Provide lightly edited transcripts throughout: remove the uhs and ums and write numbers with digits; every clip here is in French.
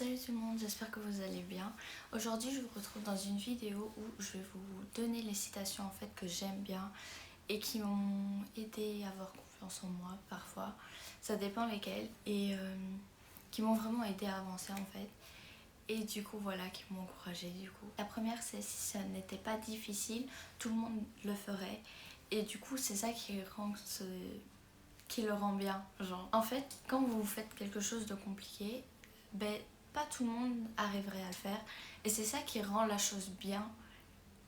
Salut tout le monde, j'espère que vous allez bien. Aujourd'hui je vous retrouve dans une vidéo où je vais vous donner les citations en fait que j'aime bien et qui m'ont aidé à avoir confiance en moi parfois, ça dépend lesquelles, et qui m'ont vraiment aidé à avancer en fait. Et du coup voilà, qui m'ont encouragée du coup. La première c'est: si ça n'était pas difficile, tout le monde le ferait. Et du coup c'est ça qui le rend bien, genre. En fait, quand vous faites quelque chose de compliqué, ben pas tout le monde arriverait à le faire, et c'est ça qui rend la chose bien,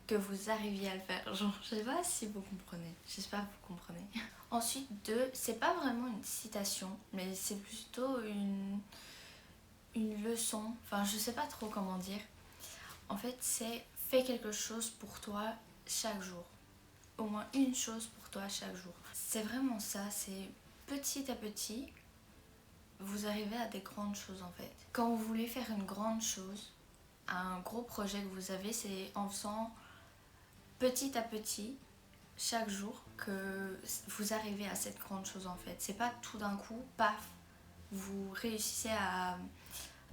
que vous arriviez à le faire. Genre, je sais pas si vous comprenez, j'espère que vous comprenez. Ensuite, deux, c'est pas vraiment une citation, mais c'est plutôt une leçon, enfin je sais pas trop comment dire. En fait, c'est: fais quelque chose pour toi chaque jour. Au moins une chose pour toi chaque jour. C'est vraiment ça, c'est petit à petit, vous arrivez à des grandes choses en fait. Quand vous voulez faire une grande chose, un gros projet que vous avez, c'est en faisant petit à petit, chaque jour, que vous arrivez à cette grande chose en fait. C'est pas tout d'un coup, paf, vous réussissez à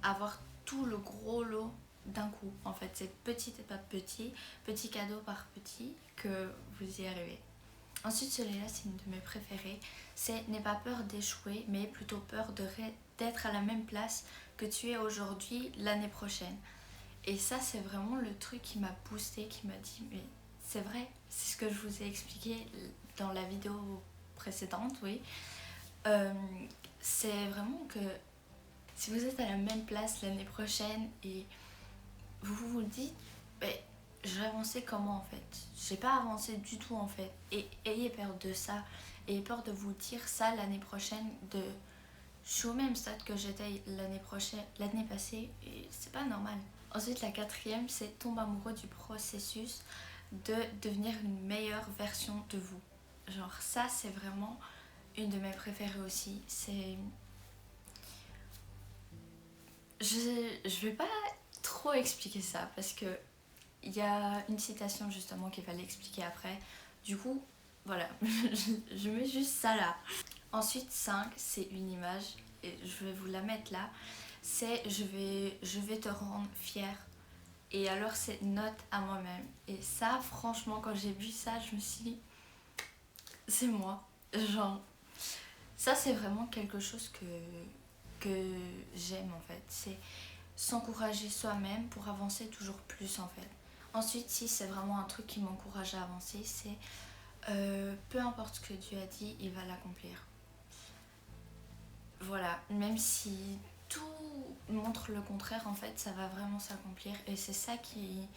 avoir tout le gros lot d'un coup. En fait, c'est petit à petit, petit cadeau par petit, que vous y arrivez. Ensuite, celui-là, c'est une de mes préférées. C'est: n'aie pas peur d'échouer, mais plutôt peur d'être à la même place que tu es aujourd'hui l'année prochaine. Et ça, c'est vraiment le truc qui m'a boosté, qui m'a dit: mais c'est vrai, c'est ce que je vous ai expliqué dans la vidéo précédente, oui. C'est vraiment que si vous êtes à la même place l'année prochaine et vous dites: mais je vais avancer comment en fait? J'ai pas avancé du tout en fait. Et ayez peur de ça. Ayez peur de vous dire ça l'année prochaine, de je suis au même stade que j'étais l'année passée, et c'est pas normal. Ensuite, la quatrième, c'est: tombe amoureux du processus de devenir une meilleure version de vous. Genre ça, c'est vraiment une de mes préférées aussi. C'est... Je vais pas trop expliquer ça parce que il y a une citation justement qui va l'expliquer après. Du coup, voilà, je mets juste ça là. Ensuite, 5, c'est une image, et je vais vous la mettre là. C'est: je vais te rendre fier. Et alors, c'est note à moi-même. Et ça, franchement, quand j'ai vu ça, je me suis dit: c'est moi. Genre, ça, c'est vraiment quelque chose que j'aime en fait. C'est s'encourager soi-même pour avancer toujours plus en fait. Ensuite, si c'est vraiment un truc qui m'encourage à avancer, c'est peu importe ce que Dieu a dit, il va l'accomplir. Voilà, même si tout montre le contraire, en fait, ça va vraiment s'accomplir. Et c'est ça qui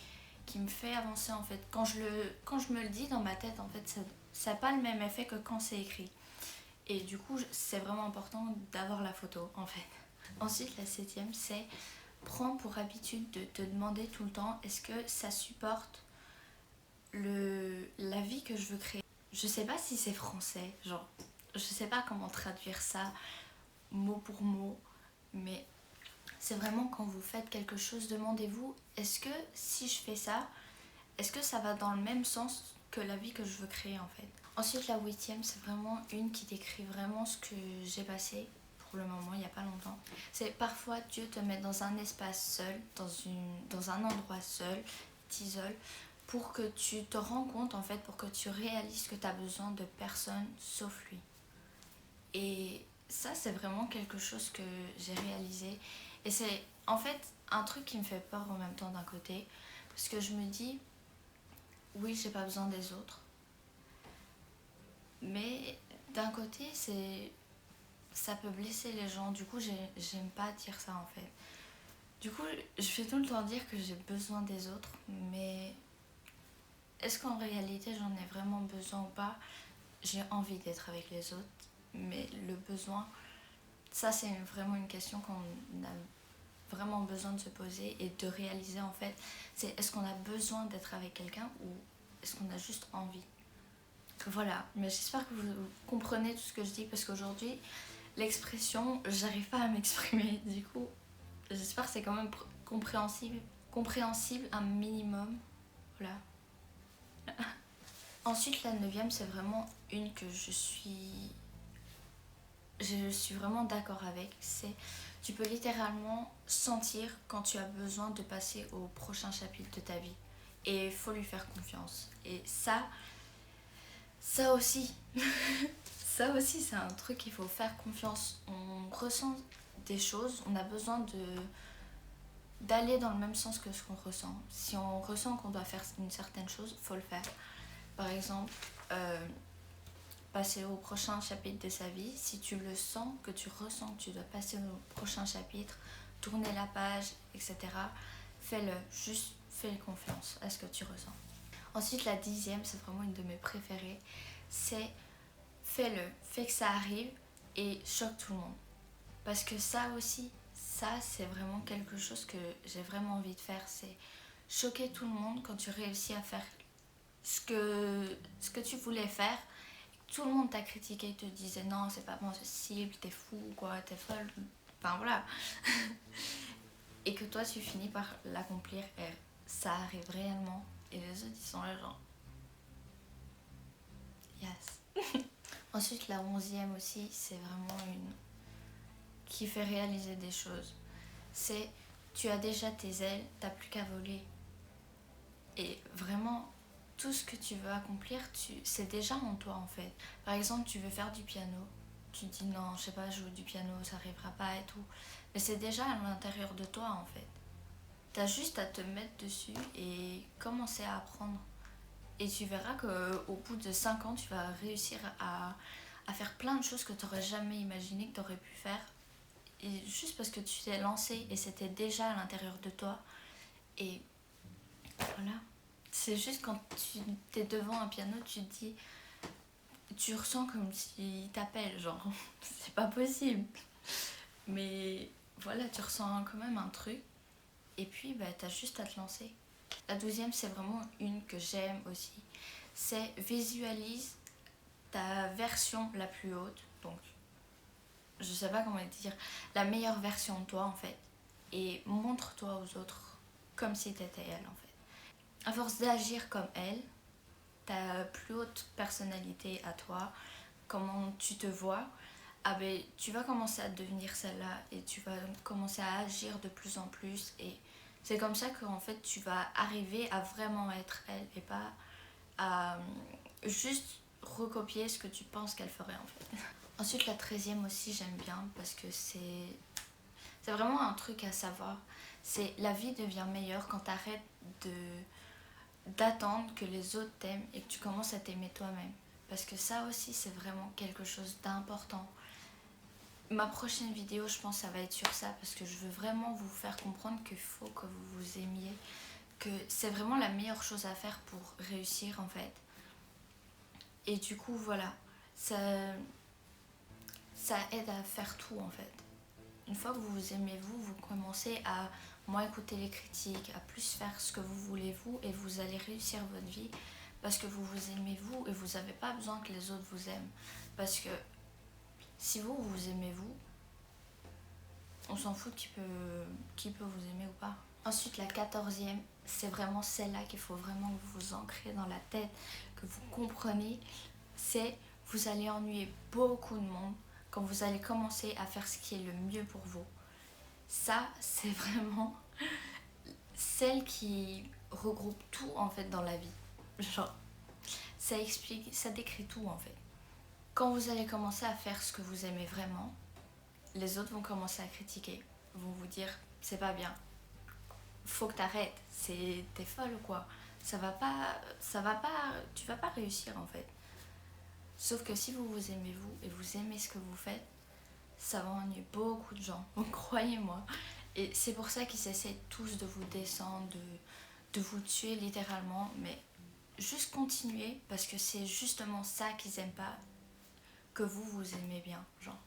me fait avancer en fait. Quand je me le dis dans ma tête, en fait, ça n'a pas le même effet que quand c'est écrit. Et du coup, c'est vraiment important d'avoir la photo en fait. Ensuite, la septième, c'est: prends pour habitude de te demander tout le temps: est-ce que ça supporte la vie que je veux créer? Je sais pas si c'est français, genre, je sais pas comment traduire ça mot pour mot, mais c'est vraiment: quand vous faites quelque chose, demandez-vous: est-ce que si je fais ça, est-ce que ça va dans le même sens que la vie que je veux créer en fait. Ensuite, la huitième, c'est vraiment une qui décrit vraiment ce que j'ai passé pour le moment, il n'y a pas longtemps. C'est: parfois Dieu te met dans un espace seul, dans un endroit seul, t'isole, pour que tu te rends compte en fait, pour que tu réalises que tu as besoin de personne sauf lui. Et ça, c'est vraiment quelque chose que j'ai réalisé. Et c'est en fait un truc qui me fait peur en même temps d'un côté, parce que je me dis: oui, j'ai pas besoin des autres. Mais d'un côté, ça peut blesser les gens. Du coup, j'aime pas dire ça en fait. Du coup, je vais tout le temps dire que j'ai besoin des autres, mais est-ce qu'en réalité j'en ai vraiment besoin ou pas? J'ai envie d'être avec les autres, mais le besoin, ça c'est vraiment une question qu'on a vraiment besoin de se poser et de réaliser en fait. C'est: est-ce qu'on a besoin d'être avec quelqu'un, ou est-ce qu'on a juste envie? Voilà, mais j'espère que vous comprenez tout ce que je dis, parce qu'aujourd'hui, l'expression, j'arrive pas à m'exprimer. Du coup, j'espère que c'est quand même compréhensible un minimum. Voilà. Ensuite, la neuvième, c'est vraiment une que je suis je suis vraiment d'accord avec, c'est tu peux littéralement sentir quand tu as besoin de passer au prochain chapitre de ta vie. Et il faut lui faire confiance. Et ça aussi, ça aussi c'est un truc qu'il faut faire confiance. On ressent des choses, on a besoin d'aller dans le même sens que ce qu'on ressent. Si on ressent qu'on doit faire une certaine chose, il faut le faire. Par exemple, passer au prochain chapitre de sa vie, si tu le sens, que tu ressens que tu dois passer au prochain chapitre, tourner la page, etc., fais-le, juste fais confiance à ce que tu ressens. Ensuite, la 10e, c'est vraiment une de mes préférées, c'est fais-le, fais que ça arrive et choque tout le monde. Parce que ça aussi, ça c'est vraiment quelque chose que j'ai vraiment envie de faire, c'est choquer tout le monde quand tu réussis à faire ce que tu voulais faire. Tout le monde t'a critiqué, te disait non, c'est pas possible, t'es fou, quoi, t'es folle, enfin voilà. Et que toi tu finis par l'accomplir et ça arrive réellement. Et les autres ils sont là genre yes. Ensuite la 11e aussi, c'est vraiment une qui fait réaliser des choses. C'est tu as déjà tes ailes, t'as plus qu'à voler. Et vraiment, tout ce que tu veux accomplir, c'est déjà en toi en fait. Par exemple, tu veux faire du piano, tu te dis non, je sais pas jouer du piano, ça arrivera pas et tout. Mais c'est déjà à l'intérieur de toi en fait. T'as juste à te mettre dessus et commencer à apprendre. Et tu verras qu'au bout de 5 ans, tu vas réussir à faire plein de choses que tu n'aurais jamais imaginé que tu aurais pu faire. Et juste parce que tu t'es lancé et c'était déjà à l'intérieur de toi. Et voilà. C'est juste quand tu es devant un piano, tu te dis, tu ressens comme s'il t'appelle, genre, c'est pas possible. Mais voilà, tu ressens quand même un truc. Et puis, bah, t'as juste à te lancer. La 12e, c'est vraiment une que j'aime aussi. C'est visualise ta version la plus haute. Donc, je sais pas comment dire, la meilleure version de toi en fait. Et montre-toi aux autres comme si t'étais elle en fait. À force d'agir comme elle, ta plus haute personnalité à toi, comment tu te vois, ah ben, tu vas commencer à devenir celle-là et tu vas commencer à agir de plus en plus et c'est comme ça qu'en fait tu vas arriver à vraiment être elle et pas à juste recopier ce que tu penses qu'elle ferait en fait. Ensuite la 13e aussi j'aime bien parce que c'est vraiment un truc à savoir. C'est la vie devient meilleure quand tu arrêtes d'attendre que les autres t'aiment et que tu commences à t'aimer toi-même. Parce que ça aussi c'est vraiment quelque chose d'important. Ma prochaine vidéo, je pense, ça va être sur ça parce que je veux vraiment vous faire comprendre qu'il faut que vous vous aimiez, que c'est vraiment la meilleure chose à faire pour réussir en fait. Et du coup, voilà, ça aide à faire tout en fait. Une fois que vous vous aimez vous commencez à moins écouter les critiques, à plus faire ce que vous voulez vous et vous allez réussir votre vie parce que vous vous aimez vous et vous n'avez pas besoin que les autres vous aiment. Parce que si vous vous aimez vous, on s'en fout qui peut vous aimer ou pas. Ensuite, la 14e, c'est vraiment celle-là qu'il faut vraiment que vous vous ancrez dans la tête, que vous compreniez. C'est vous allez ennuyer beaucoup de monde quand vous allez commencer à faire ce qui est le mieux pour vous. Ça, c'est vraiment celle qui regroupe tout en fait dans la vie. Genre, ça explique, ça décrit tout en fait. Quand vous allez commencer à faire ce que vous aimez vraiment, les autres vont commencer à critiquer, vont vous dire c'est pas bien, faut que t'arrêtes, t'es folle ou quoi, ça va pas, tu vas pas réussir en fait. Sauf que si vous vous aimez vous et vous aimez ce que vous faites, ça va ennuyer beaucoup de gens, croyez-moi. Et c'est pour ça qu'ils essaient tous de vous descendre, de vous tuer littéralement, mais juste continuez parce que c'est justement ça qu'ils aiment pas, que vous aimez bien, genre.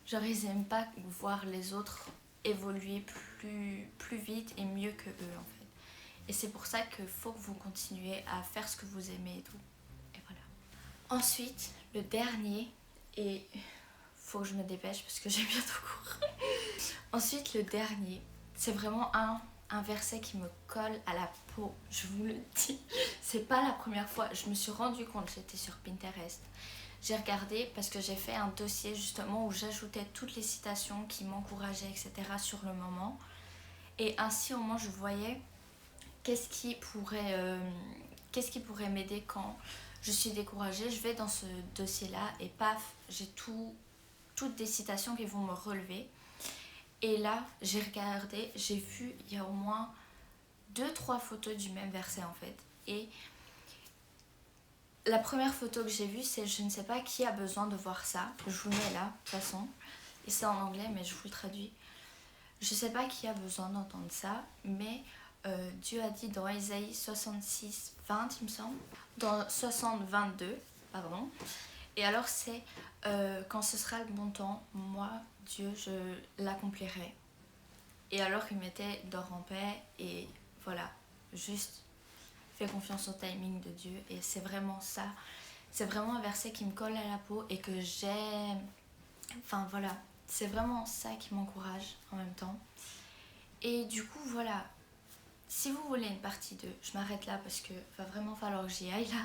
Genre ils aiment pas voir les autres évoluer plus vite et mieux que eux en fait. Et c'est pour ça qu'il faut que vous continuez à faire ce que vous aimez et tout. Et voilà. Ensuite, le dernier, et faut que je me dépêche parce que j'ai bientôt cours. Ensuite, le dernier, c'est vraiment un verset qui me colle à la peau, je vous le dis. C'est pas la première fois, je me suis rendu compte, j'étais sur Pinterest. j'ai regardé parce que j'ai fait un dossier justement où j'ajoutais toutes les citations qui m'encourageaient, etc. sur le moment. Et ainsi au moins je voyais qu'est-ce qui pourrait m'aider quand je suis découragée. Je vais dans ce dossier-là et paf, j'ai toutes des citations qui vont me relever. Et là, j'ai regardé, j'ai vu, il y a au moins 2-3 photos du même verset en fait. Et la première photo que j'ai vue, c'est je ne sais pas qui a besoin de voir ça. Je vous le mets là, de toute façon. Et c'est en anglais, mais je vous le traduis. Je ne sais pas qui a besoin d'entendre ça, mais Dieu a dit dans Isaïe 66, 20, il me semble. Dans 60, 22, pardon. Et alors c'est quand ce sera le bon temps, moi, Dieu, je l'accomplirai. Et alors il mettait dors en paix et voilà, juste fais confiance au timing de Dieu. Et c'est vraiment ça, c'est vraiment un verset qui me colle à la peau et que j'aime. Enfin voilà, c'est vraiment ça qui m'encourage en même temps. Et du coup voilà, si vous voulez une partie 2, je m'arrête là parce que va vraiment falloir que j'y aille là.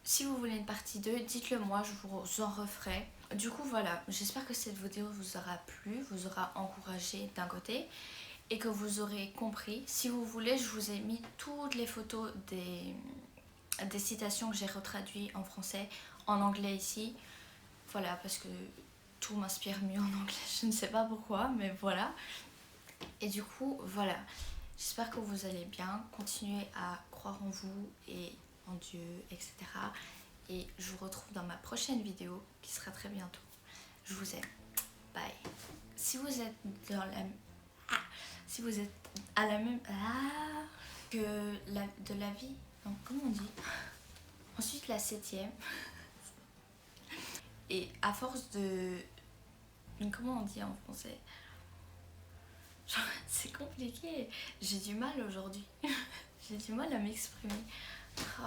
Si vous voulez une partie 2, dites-le moi, je vous en referai. Du coup voilà, j'espère que cette vidéo vous aura plu, vous aura encouragé d'un côté et que vous aurez compris. Si vous voulez, je vous ai mis toutes les photos des citations que j'ai retraduites en français, en anglais ici. Voilà, parce que tout m'inspire mieux en anglais, je ne sais pas pourquoi, mais voilà. Et du coup, voilà, j'espère que vous allez bien, continuez à croire en vous et en Dieu, etc. Et je vous retrouve dans ma prochaine vidéo qui sera très bientôt. Je vous aime. Bye. Si vous êtes dans la... si vous êtes à la même... de la vie... Non, comment on dit? Ensuite, la 7e. Et à force de... Comment on dit en français? C'est compliqué. J'ai du mal aujourd'hui. J'ai du mal à m'exprimer. Oh